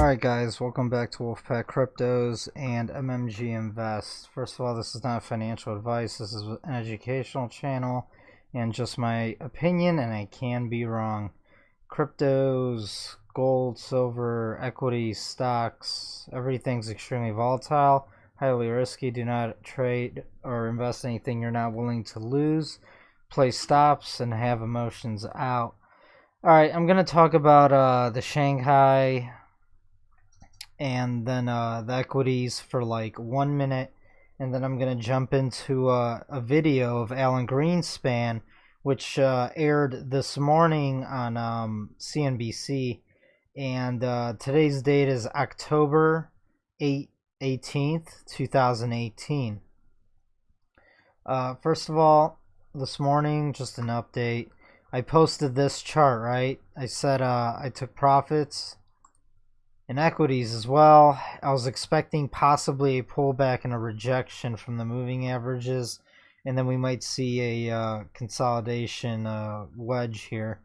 Alright guys, welcome back to WolfPack Cryptos and MMG Invest. First of all, this is not financial advice, this is an educational channel and just my opinion, and I can be wrong. Cryptos, gold, silver, equities, stocks, everything's extremely volatile, highly risky. Do not trade or invest anything you're not willing to lose. Play stops and have emotions out. Alright, I'm going to talk about the Shanghai and then the equities for like 1 minute, and then I'm gonna jump into a video of Allan Greenspan, which aired this morning on CNBC, and today's date is October 18th, 2018. First of all, this morning, just an update. I posted this chart, right? I said I took profits in equities as well. I was expecting possibly a pullback and a rejection from the moving averages, and then we might see a consolidation wedge here.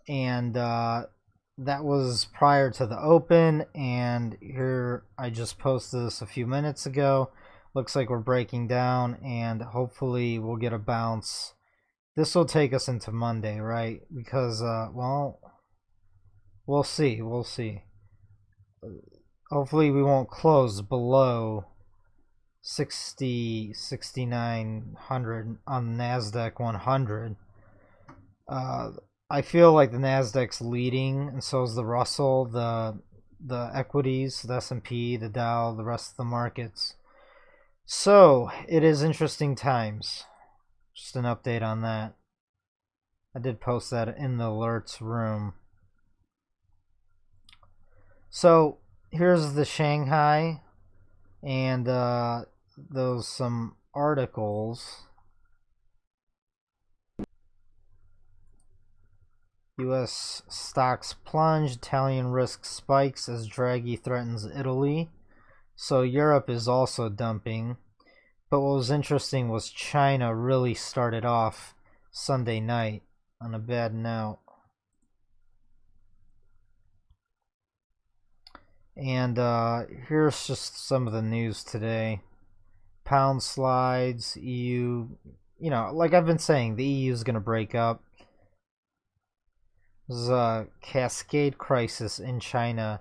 And that was prior to the open, and here I just posted this a few minutes ago. Looks like we're breaking down, and hopefully we'll get a bounce. This will take us into Monday, right? Because, well, we'll see. We'll see. Hopefully we won't close below 6,900 on the NASDAQ 100. I feel like the NASDAQ's leading, and so is the Russell, the equities, the S&P, the Dow, the rest of the markets. So it is interesting times. Just an update on that. I did post that in the alerts room. So here's the Shanghai, and those some articles. U.S. stocks plunge, Italian risk spikes as Draghi threatens Italy. So Europe is also dumping. But what was interesting was China really started off Sunday night on a bad note. And here's just some of the news today. Pound slides, EU, you know, like I've been saying, the EU is going to break up. There's a cascade crisis in China,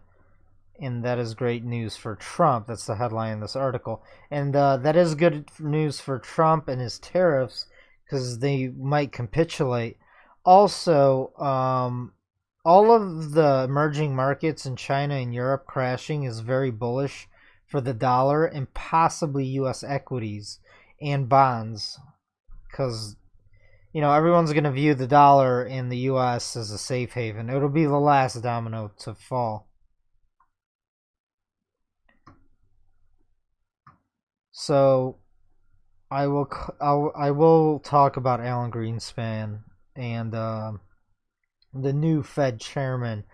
and that is great news for Trump. That's the headline in this article. And that is good news for Trump and his tariffs, because they might capitulate. Also, all of the emerging markets in China and Europe crashing is very bullish for the dollar and possibly U.S. equities and bonds, because, you know, everyone's going to view the dollar in the U.S. as a safe haven. It'll be the last domino to fall. So I will talk about Allan Greenspan and the new Fed chairman,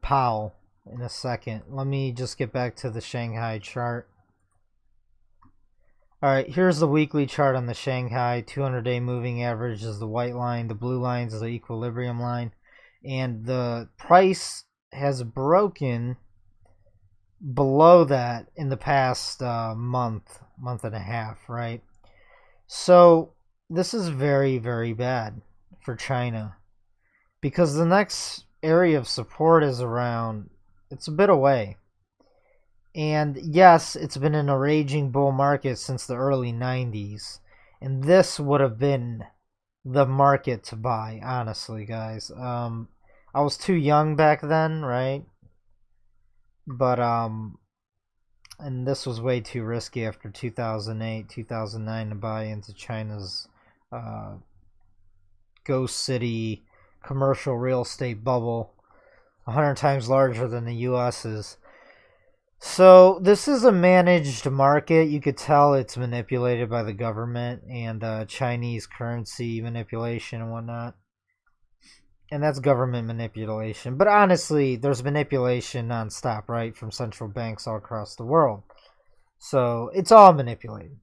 Powell, in a second. Let me just get back to the Shanghai chart. Alright, here's the weekly chart on the Shanghai. 200-day moving average is the white line. The blue line is the equilibrium line. And the price has broken below that in the past month and a half, right? So this is very, very bad for China, because the next area of support is around, it's a bit away. And yes, it's been in a raging bull market since the early 90s. And this would have been the market to buy, honestly, guys. I was too young back then, right? But, and this was way too risky after 2008, 2009 to buy into China's ghost city commercial real estate bubble, 100 times larger than the U.S.'s. So this is a managed market. You could tell it's manipulated by the government and Chinese currency manipulation and whatnot. And that's government manipulation. But honestly, there's manipulation nonstop, right? From central banks all across the world. So it's all manipulated,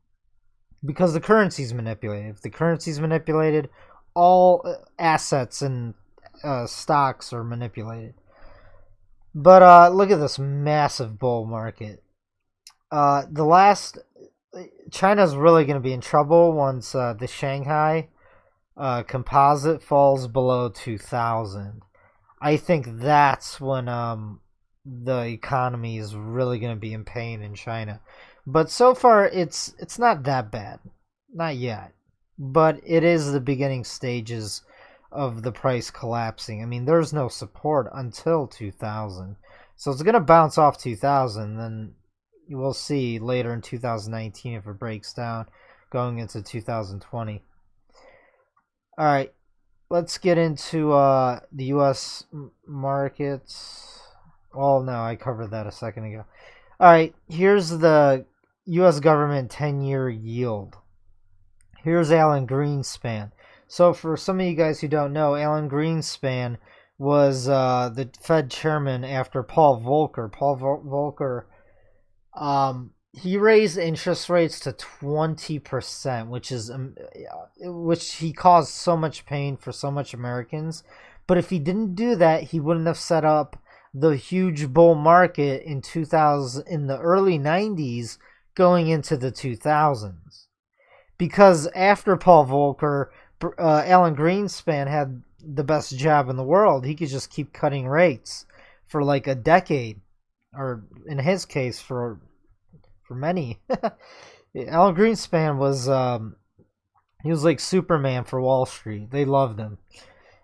because the currency's manipulated. If the currency's manipulated, all assets and stocks are manipulated. But look at this massive bull market. China's really going to be in trouble once the Shanghai composite falls below 2,000. I think that's when the economy is really going to be in pain in China. But so far, it's not that bad, not yet. But it is the beginning stages of the price collapsing. I mean, there's no support until 2,000, so it's going to bounce off 2,000. Then you will see later in 2019 if it breaks down, going into 2020. All right, let's get into the U.S. markets. Oh no, I covered that a second ago. All right, here's the U.S. government 10-year yield. Here's Allan Greenspan. So for some of you guys who don't know, Allan Greenspan was the Fed chairman after Paul Volcker. Paul Volcker, he raised interest rates to 20%, which he caused so much pain for so much Americans. But if he didn't do that, he wouldn't have set up the huge bull market in the early 90s going into the 2000s. Because after Paul Volcker, Allan Greenspan had the best job in the world. He could just keep cutting rates for like a decade, or in his case for many. Allan Greenspan was he was like Superman for Wall Street. They loved him.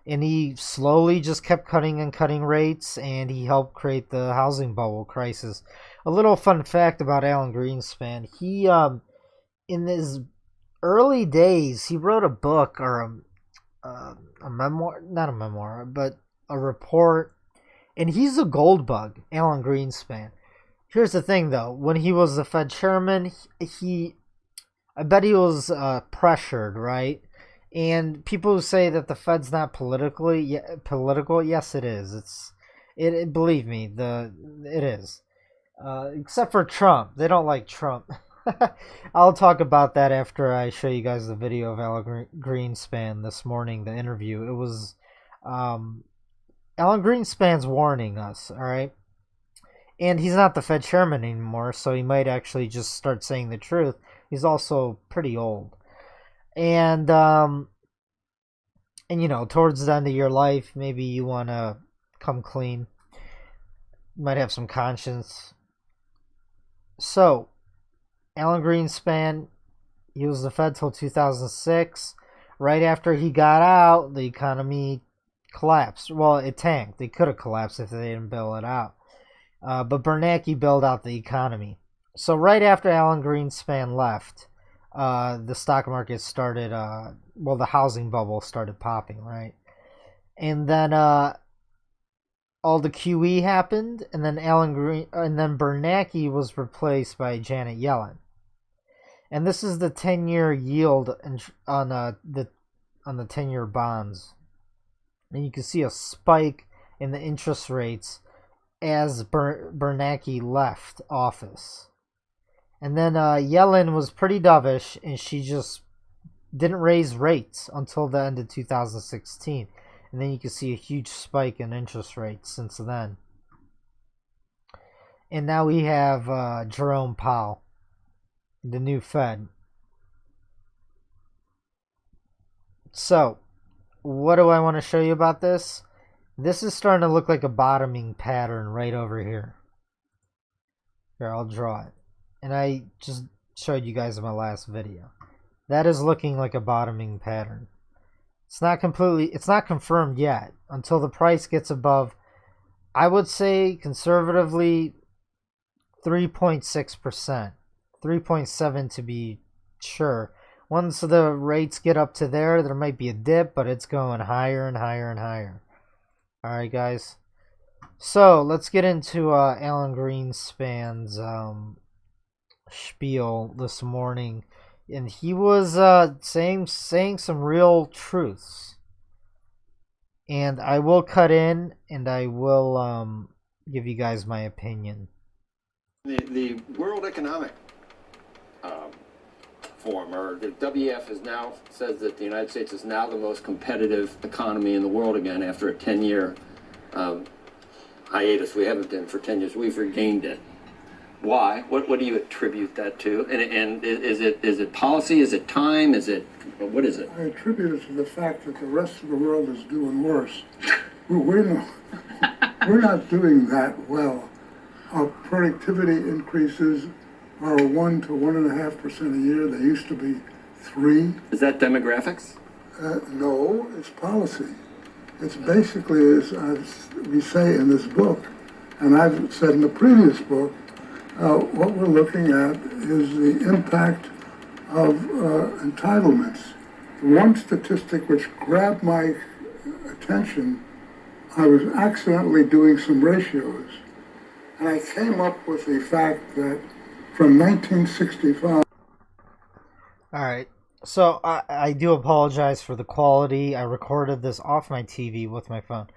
And he slowly just kept cutting and cutting rates, and he helped create the housing bubble crisis. A little fun fact about Allan Greenspan: he in his early days, he wrote a book or a memoir, not a memoir, but a report, and he's a gold bug, Allan Greenspan. Here's the thing, though: when he was the Fed chairman, I bet he was pressured, right? And people who say that the Fed's not political, yes, it is. Believe me, it is. Except for Trump, they don't like Trump. I'll talk about that after I show you guys the video of Allan Greenspan this morning, the interview. It was Allan Greenspan's warning us, all right? And he's not the Fed chairman anymore, so he might actually just start saying the truth. He's also pretty old. And you know, towards the end of your life, maybe you want to come clean. You might have some conscience. So, Allan Greenspan, he was the Fed till 2006. Right after he got out, the economy collapsed. Well, it tanked. They could have collapsed if they didn't bail it out. But Bernanke bailed out the economy. So right after Allan Greenspan left, the stock market started, the housing bubble started popping, right? And then all the QE happened, and then Bernanke was replaced by Janet Yellen. And this is the 10-year yield on the 10-year bonds. And you can see a spike in the interest rates as Bernanke left office. And then Yellen was pretty dovish, and she just didn't raise rates until the end of 2016. And then you can see a huge spike in interest rates since then. And now we have Jerome Powell, the new Fed. So, what do I want to show you about this? This is starting to look like a bottoming pattern right over here. Here, I'll draw it. And I just showed you guys in my last video. That is looking like a bottoming pattern. It's not confirmed yet until the price gets above, I would say conservatively, 3.6%. 3.7 to be sure. Once the rates get up to there might be a dip, but it's going higher and higher and higher. Alright, guys. So, let's get into Allan Greenspan's spiel this morning. And he was saying some real truths. And I will cut in, and I will give you guys my opinion. The World Economic Forum, or the WEF, says that the United States is now the most competitive economy in the world again after a 10-year hiatus. We haven't been for 10 years. We've regained it. Why? What do you attribute that to? And is it policy? Is it time? What is it? I attribute it to the fact that the rest of the world is doing worse. We're not doing that well. Our productivity increases are 1 to 1.5% a year. They used to be 3. Is that demographics? No, it's policy. It's basically, as we say in this book, and I've said in the previous book, what we're looking at is the impact of entitlements. One statistic which grabbed my attention, I was accidentally doing some ratios, and I came up with the fact that from 1965... All right. So I do apologize for the quality. I recorded this off my TV with my phone.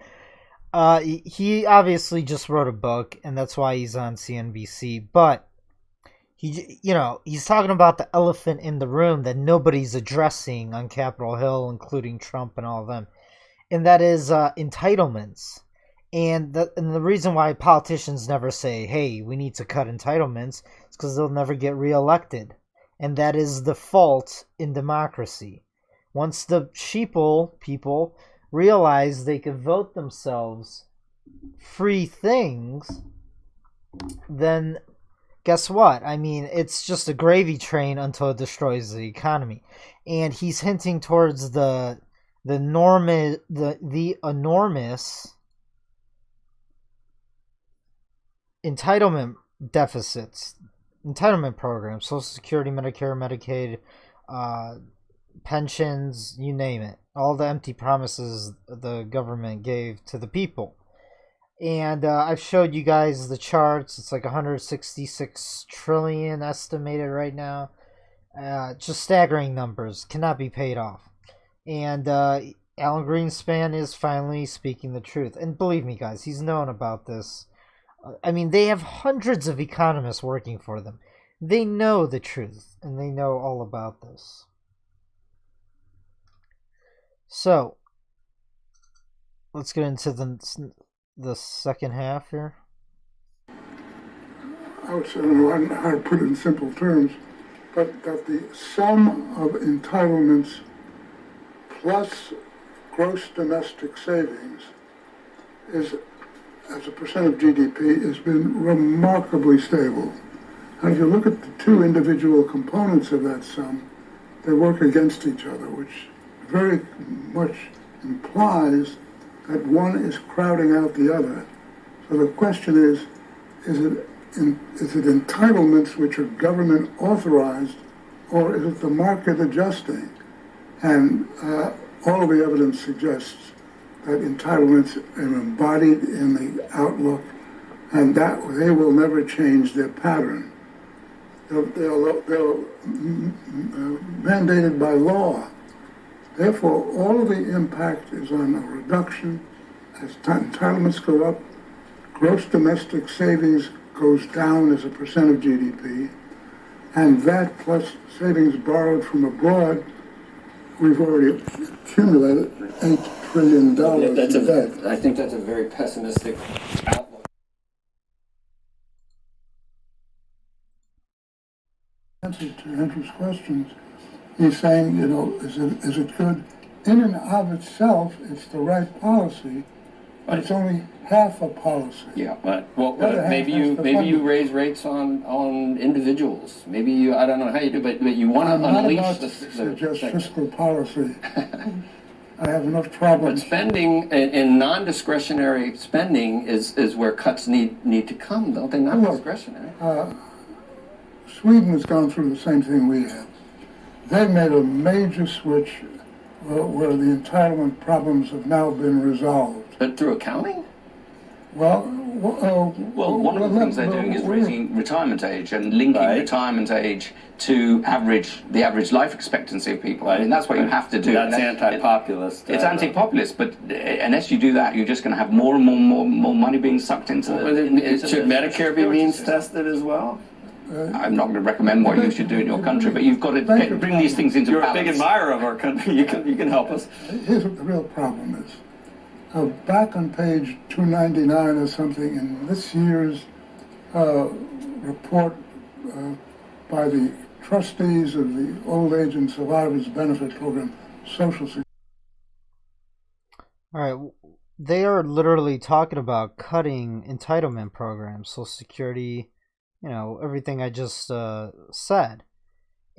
He obviously just wrote a book, and that's why he's on CNBC. But he's talking about the elephant in the room that nobody's addressing on Capitol Hill, including Trump and all of them, and that is entitlements. And the reason why politicians never say, "Hey, we need to cut entitlements," is because they'll never get reelected. And that is the fault in democracy. Once the people realize they can vote themselves free things, then guess what? I mean, it's just a gravy train until it destroys the economy. And he's hinting towards the enormous entitlement deficits. Entitlement programs, Social Security, Medicare, Medicaid, pensions, you name it. All the empty promises the government gave to the people. And I've showed you guys the charts. It's like 166 trillion estimated right now. Just staggering numbers. Cannot be paid off. And Allan Greenspan is finally speaking the truth. And believe me, guys, he's known about this. I mean, they have hundreds of economists working for them. They know the truth, and they know all about this. So, let's get into the second half here. I don't know how to put it in simple terms, but that the sum of entitlements plus gross domestic savings is, as a percent of GDP, has been remarkably stable. And if you look at the two individual components of that sum, they work against each other, which very much implies that one is crowding out the other. So the question is it entitlements which are government authorized, or is it the market adjusting? And all of the evidence suggests that entitlements are embodied in the outlook, and that they will never change their pattern. They're mandated by law. Therefore, all of the impact is on a reduction. As entitlements go up, gross domestic savings goes down as a percent of GDP, and that plus savings borrowed from abroad, we've already accumulated $8 trillion in debt. I think that's a very pessimistic outlook. Answer to Andrew's questions, he's saying, is it good? In and of itself, it's the right policy, but it's only half a policy. Yeah, but maybe you raise rates on individuals. Maybe you, I don't know how you do, but you want to unleash suggest fiscal policy. I have enough problems. But spending in non-discretionary spending is where cuts need to come, don't they? Not discretionary. Sweden has gone through the same thing we have. They made a major switch where the entitlement problems have now been resolved. But through accounting? Well, one of the things they're doing is raising retirement age and linking retirement age to the average life expectancy of people. I mean, that's what you have to do. That's anti-populist. It's anti-populist, but unless you do that, you're just going to have more and more money being sucked into it. Should Medicare be means tested as well? I'm not going to recommend what you should do in your country, but you've got to bring these things into balance. You're a big admirer of our country. You can help us. Here's what the real problem is. Back on page 299 or something in this year's report by the trustees of the Old Age and Survivors Benefit Program, Social Security. All right, they are literally talking about cutting entitlement programs, Social Security, everything I just said.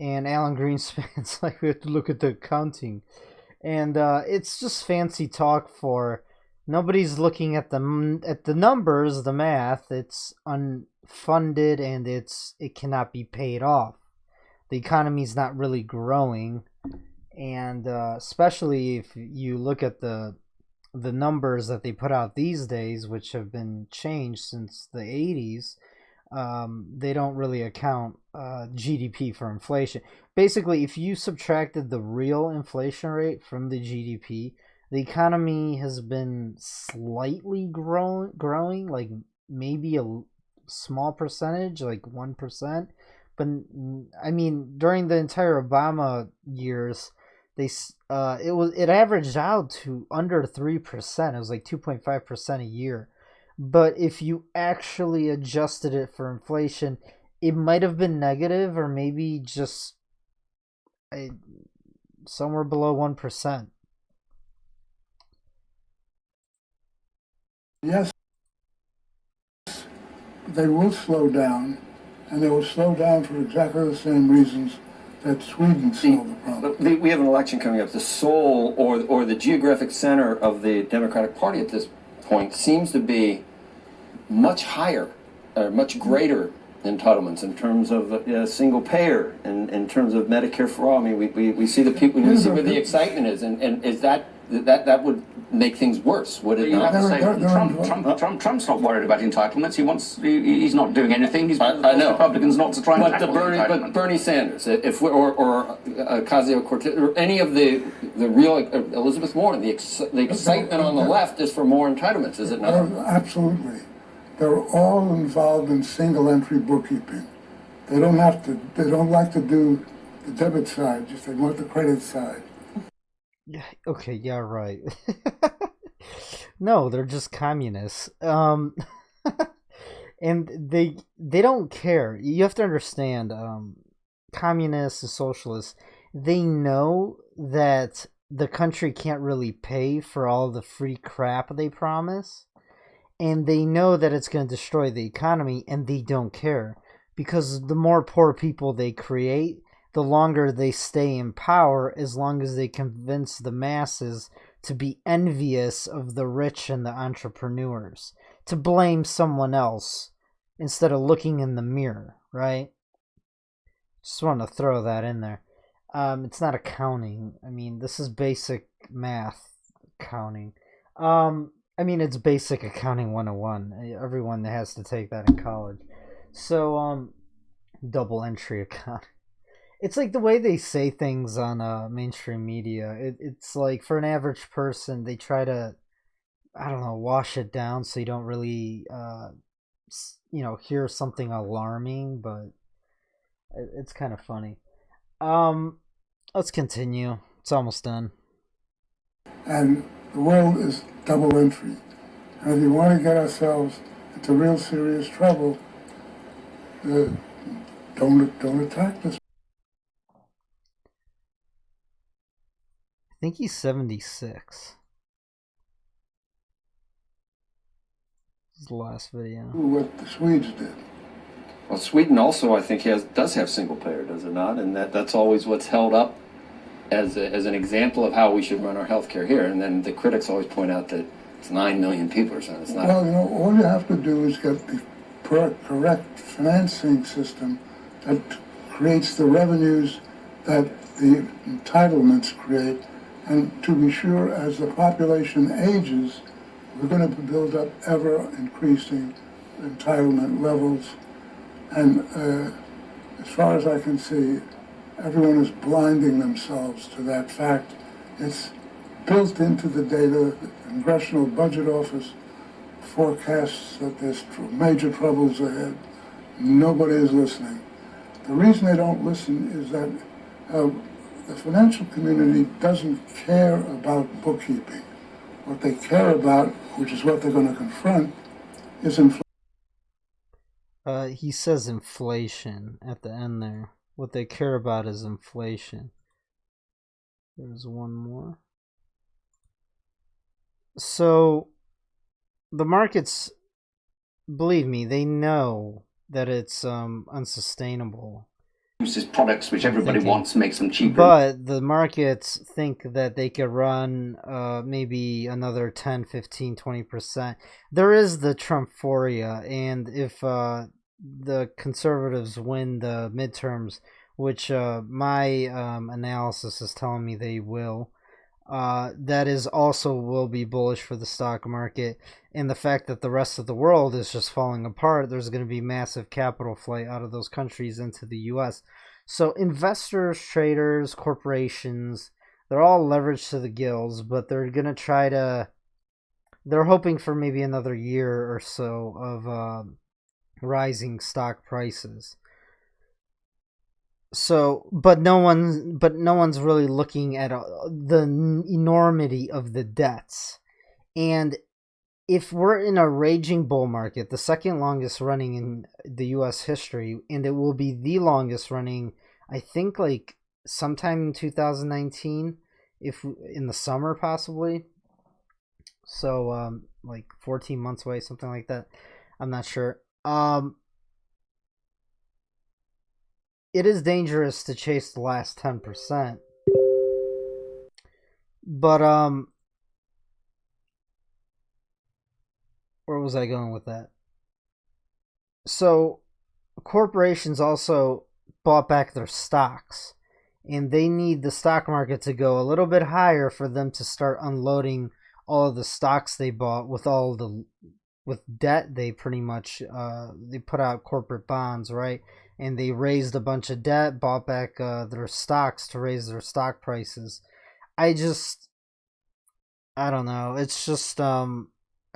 And Allan Greenspan's like, we have to look at the accounting. And it's just fancy talk for nobody's looking at the numbers, the math. It's unfunded and it cannot be paid off. The economy's not really growing, and especially if you look at the numbers that they put out these days, which have been changed since the 80s, they don't really account GDP for inflation. Basically, if you subtracted the real inflation rate from the GDP, the economy has been slightly growing, like maybe a small percentage, like 1%. But I mean, during the entire Obama years, it averaged out to under 3%. It was like 2.5% a year. But if you actually adjusted it for inflation, it might have been negative, or maybe just somewhere below 1%. Yes, they will slow down, and they will slow down for exactly the same reasons that Sweden solved the problem. We have an election coming up. The soul or the geographic center of the Democratic Party at this point seems to be much higher, much greater entitlements in terms of single payer and in terms of Medicare for all. I mean, we see the people, we see where the excitement is, and is that would make things worse, would it You not? have to say, Trump's not worried about entitlements. He's not doing anything. He's I know. Republicans not to try and tackle But Bernie Sanders, if we, or Ocasio-Cortez, or any of the real Elizabeth Warren, the excitement on the left is for more entitlements, is it not? Absolutely. They're all involved in single entry bookkeeping. They don't like to do the debit side, just they want the credit side. Yeah, okay, yeah, right. No, they're just communists. And they don't care. You have to understand, communists and socialists, they know that the country can't really pay for all the free crap they promise. And they know that it's going to destroy the economy, and they don't care. Because the more poor people they create, the longer they stay in power, as long as they convince the masses to be envious of the rich and the entrepreneurs, to blame someone else instead of looking in the mirror, right? Just want to throw that in there. It's not accounting. I mean, this is basic math accounting. It's basic accounting 101. Everyone has to take that in college. So, double entry accounting. It's like the way they say things on mainstream media. It's like for an average person, they try to, wash it down so you don't really, hear something alarming, but it's kind of funny. Let's continue. It's almost done. And the world is double entry. And if you want to get ourselves into real serious trouble, don't attack this. I think he's 76. This is the last video. What the Swedes did. Well, Sweden also, I think, does have single payer, does it not? And that's always what's held up as an example of how we should run our healthcare here. And then the critics always point out that it's 9 million people or something. It's not. Well, all you have to do is get the correct financing system that creates the revenues that the entitlements create. And to be sure, as the population ages, we're going to build up ever-increasing entitlement levels. And as far as I can see, everyone is blinding themselves to that fact. It's built into the data. The Congressional Budget Office forecasts that there's major troubles ahead. Nobody is listening. The reason they don't listen is that the financial community doesn't care about bookkeeping. What they care about, which is what they're going to confront, is inflation. He says inflation at the end there. What they care about is inflation. There's one more. So the markets, believe me, they know that it's unsustainable. Uses products which everybody wants, makes them cheaper. But the markets think that they could run maybe another 10, 15, 20%. There is the Trumphoria, and if the conservatives win the midterms, which my analysis is telling me they will, that is also will be bullish for the stock market. And the fact that the rest of the world is just falling apart, there's going to be massive capital flight out of those countries into the U.S. So investors, traders, corporations, they're all leveraged to the gills, but they're going to try to, they're hoping for maybe another year or so of rising stock prices. So, but no one's really looking at the enormity of the debts. And if we're in a raging bull market, the second longest running in the U.S. history, and it will be the longest running, I think, like sometime in 2019, if in the summer possibly. So, like 14 months away, something like that. I'm not sure. It is dangerous to chase the last 10%. But, where was I going with that? So, corporations also bought back their stocks, and they need the stock market to go a little bit higher for them to start unloading all of the stocks they bought with debt. They pretty much they put out corporate bonds, right? And they raised a bunch of debt, bought back their stocks to raise their stock prices. I don't know. It's just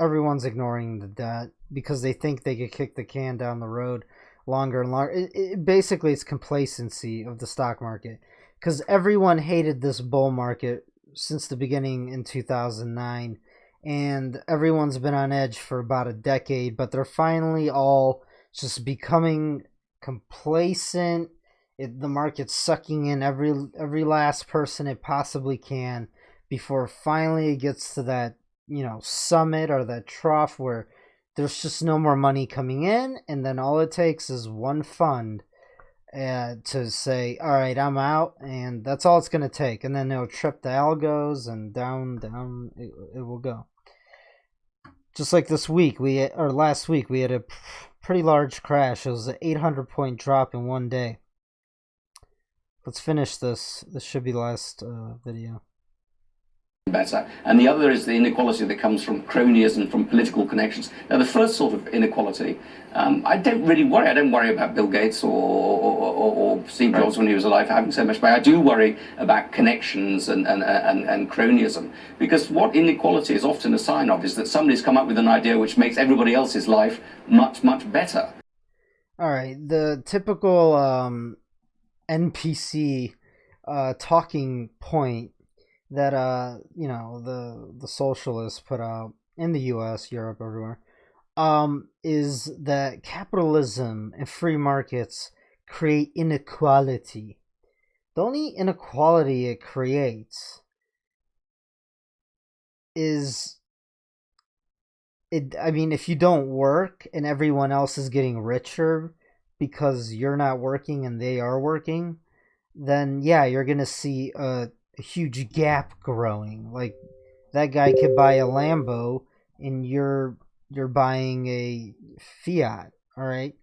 everyone's ignoring the debt because they think they could kick the can down the road longer and longer. Basically, it's complacency of the stock market because everyone hated this bull market since the beginning in 2009, and everyone's been on edge for about a decade, but they're finally all just becoming complacent. The market's sucking in every last person it possibly can before finally it gets to that, summit or that trough where there's just no more money coming in, and then all it takes is one fund to say, all right, I'm out, and that's all it's going to take, and then it'll trip the algos, and down it will go. Just like last week we had a pretty large crash. It was an 800-point drop in one day. Let's finish this. This should be the last video. Better. And the other is the inequality that comes from cronyism, from political connections. Now, the first sort of inequality, I don't really worry. I don't worry about Bill Gates or Steve Jobs when he was alive having so much, but I do worry about connections and cronyism, because what inequality is often a sign of is that somebody's come up with an idea which makes everybody else's life much, much better. All right, the typical NPC talking point that the socialists put out in the US, Europe, everywhere, is that capitalism and free markets create inequality. The only inequality it creates is if you don't work and everyone else is getting richer because you're not working and they are working, then yeah, you're gonna see a huge gap growing. Like, that guy could buy a Lambo and you're buying a Fiat. All right,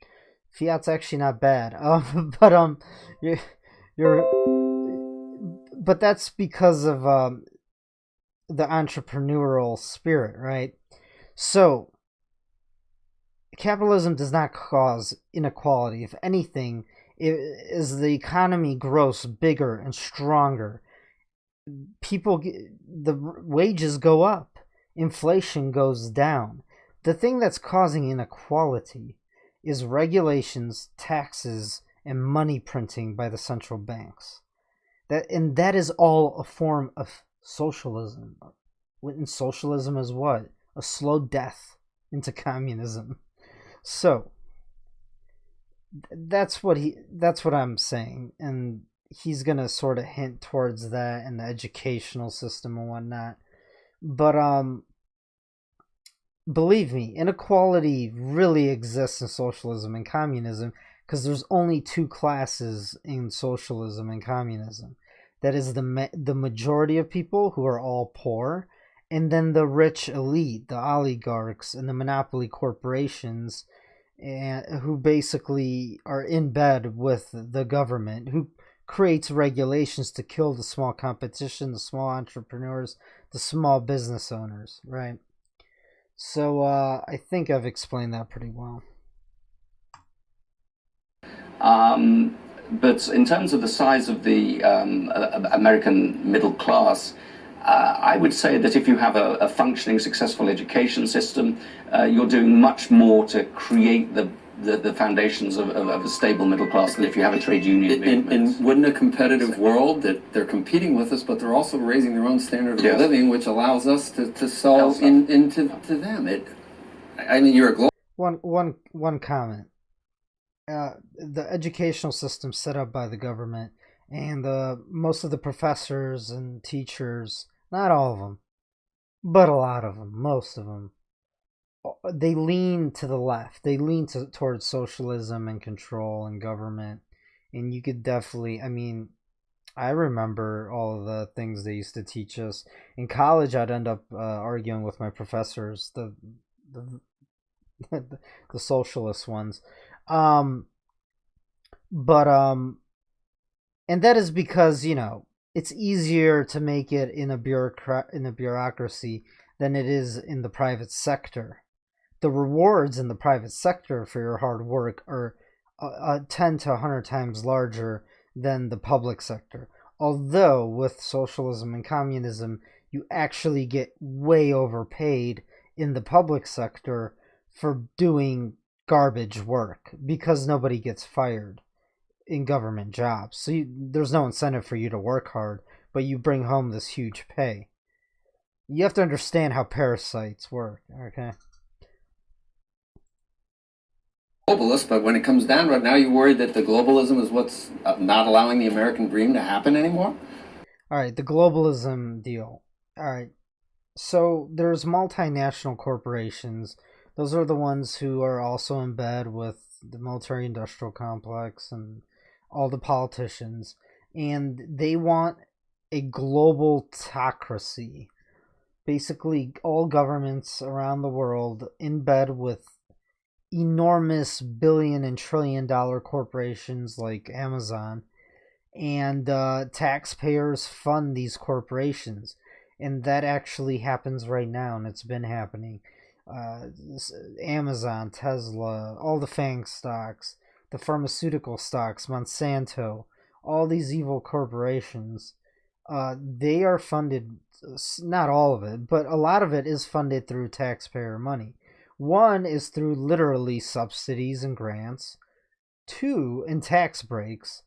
Fiat's actually not bad. But that's because of the entrepreneurial spirit, right? So capitalism does not cause inequality. If anything, as the economy grows bigger and stronger, the wages go up, inflation goes down. The thing that's causing inequality is regulations, taxes, and money printing by the central banks. That is all a form of socialism, And socialism is what? A slow death into communism. So that's what I'm saying, and he's gonna sort of hint towards that in the educational system and whatnot. But believe me, inequality really exists in socialism and communism, because there's only two classes in socialism and communism. That is the majority of people, who are all poor, and then the rich elite, the oligarchs and the monopoly corporations, who basically are in bed with the government, who creates regulations to kill the small competition, the small entrepreneurs, the small business owners, right? So I think I've explained that pretty well. But in terms of the size of the American middle class, I would say that if you have a functioning, successful education system, you're doing much more to create the foundations of a stable middle class than if you have a trade union movement. And wouldn't a competitive world that they're competing with us, but they're also raising their own standard of living, which allows us to sell into them. I mean, you're a global. One comment. The educational system set up by the government, and most of the professors and teachers, not all of them, but a lot of them, most of them, they lean to the left. They lean towards socialism and control and government. And you could definitely, I mean, I remember all of the things they used to teach us. In college, I'd end up arguing with my professors, the socialist ones. And that is because, it's easier to make it in a bureaucracy than it is in the private sector. The rewards in the private sector for your hard work are 10 to 100 times larger than the public sector. Although with socialism and communism, you actually get way overpaid in the public sector for doing garbage work, because nobody gets fired in government jobs. So there's no incentive for you to work hard, but you bring home this huge pay. You have to understand how parasites work, okay? Globalist, but when it comes down right now, you're worried that the globalism is what's not allowing the American dream to happen anymore? All right, the globalism deal. All right, so there's multinational corporations. Those are the ones who are also in bed with the military-industrial complex and all the politicians, and they want a global autocracy. Basically, all governments around the world in bed with enormous billion and trillion dollar corporations like Amazon, and taxpayers fund these corporations, and that actually happens right now, and it's been happening. Amazon, Tesla, all the FANG stocks, the pharmaceutical stocks, Monsanto, all these evil corporations, they are funded, not all of it, but a lot of it is funded through taxpayer money. One is through literally subsidies and grants, two, in tax breaks,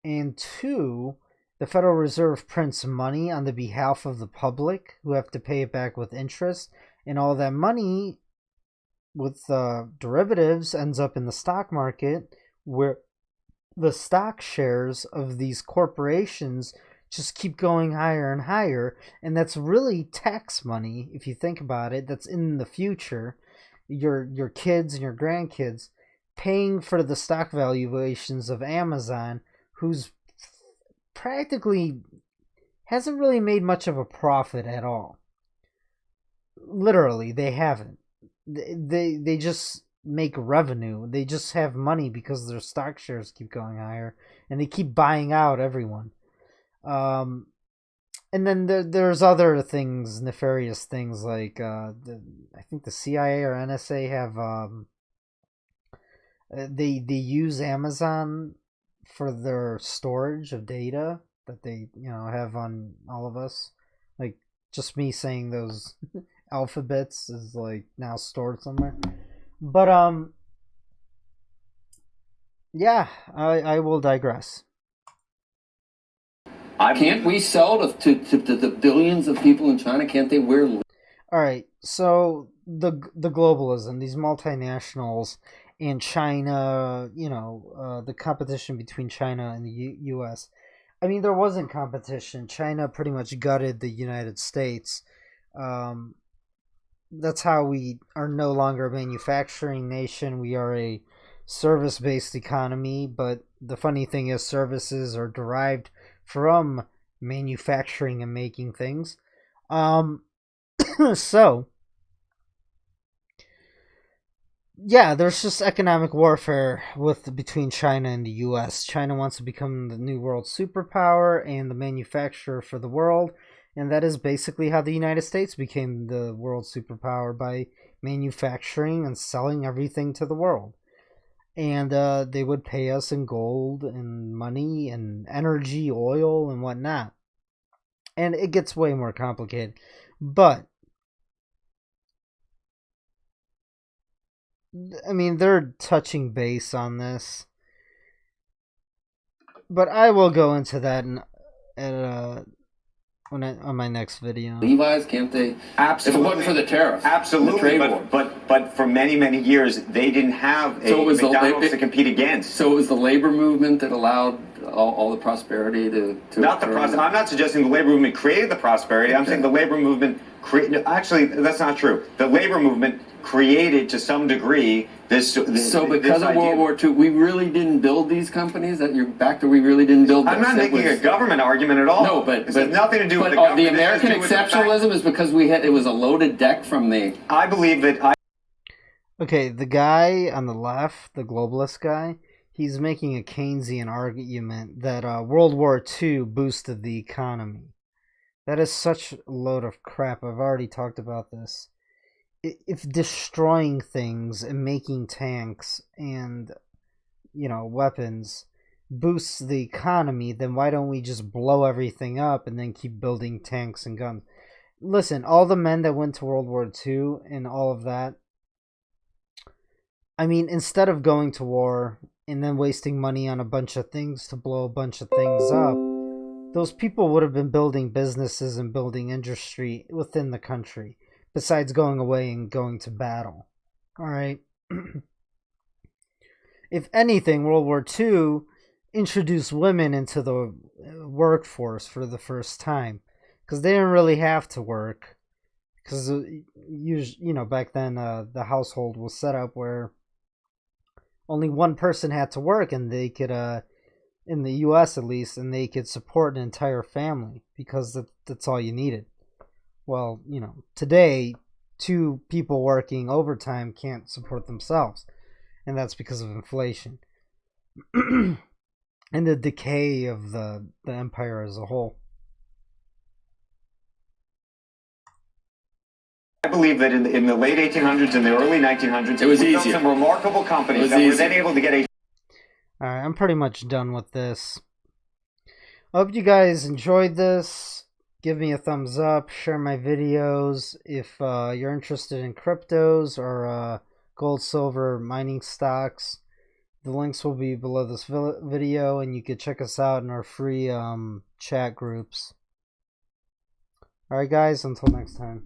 and two, the Federal Reserve prints money on the behalf of the public, who have to pay it back with interest, and all that money with derivatives ends up in the stock market, where the stock shares of these corporations just keep going higher and higher, and that's really tax money, if you think about it, that's in the future. Your kids and your grandkids paying for the stock valuations of Amazon, who's practically hasn't really made much of a profit at all. Literally, they haven't. They just make revenue. They just have money because their stock shares keep going higher, and they keep buying out everyone. And then there's other things, nefarious things, like I think the CIA or NSA have they use Amazon for their storage of data that they have on all of us. Like, just me saying those alphabets is like now stored somewhere. But yeah, I will digress. Can't we sell to the billions of people in China? Can't they wear? All right, so the globalism, these multinationals, and China, you know, the competition between China and the U.S. I mean, there wasn't competition. China pretty much gutted the United States. That's how we are no longer a manufacturing nation. We are a service-based economy, but the funny thing is services are derived from manufacturing and making things. So, yeah, there's just economic warfare between China and the U.S. China wants to become the new world superpower and the manufacturer for the world, and that is basically how the United States became the world superpower, by manufacturing and selling everything to the world. And they would pay us in gold and money and energy, oil, and whatnot. And it gets way more complicated. But I mean, they're touching base on this, but I will go into that on my next video. Levi's, can't they? Absolutely. If it wasn't for the tariff, absolutely. the trade war. But for many years they didn't have a McDonald's to compete against. So it was the labor movement that allowed all the prosperity to not the prosperity. I'm not suggesting the labor movement created the prosperity. I'm saying the labor movement created. Actually, that's not true. The labor movement created to some degree this. So because this of World War II, we really didn't build these companies. That you're back to we really didn't build. I'm not making a government argument at all. No, but it has nothing to do with the government. The American exceptionalism is because it was a loaded deck from the. I believe that. Okay, the guy on the left, the globalist guy, he's making a Keynesian argument that World War II boosted the economy. That is such a load of crap. I've already talked about this. If destroying things and making tanks and, you know, weapons boosts the economy, then why don't we just blow everything up and then keep building tanks and guns? Listen, all the men that went to World War II and all of that, I mean, instead of going to war and then wasting money on a bunch of things to blow a bunch of things up, those people would have been building businesses and building industry within the country, besides going away and going to battle. All right. If anything, World War II introduced women into the workforce for the first time, because they didn't really have to work, because you know, back then the household was set up where only one person had to work, and they could in the US at least, and they could support an entire family, because that's all you needed. Well, you know, today 2 people working overtime can't support themselves, and that's because of inflation and the decay of the empire as a whole. I believe that in the late 1800s and the early 1900s, it was we easier. built some remarkable companies that were then able to get a. Alright, I'm pretty much done with this. I hope you guys enjoyed this. Give me a thumbs up, share my videos. If you're interested in cryptos or gold, silver, mining stocks, the links will be below this video, and you can check us out in our free chat groups. Alright guys, until next time.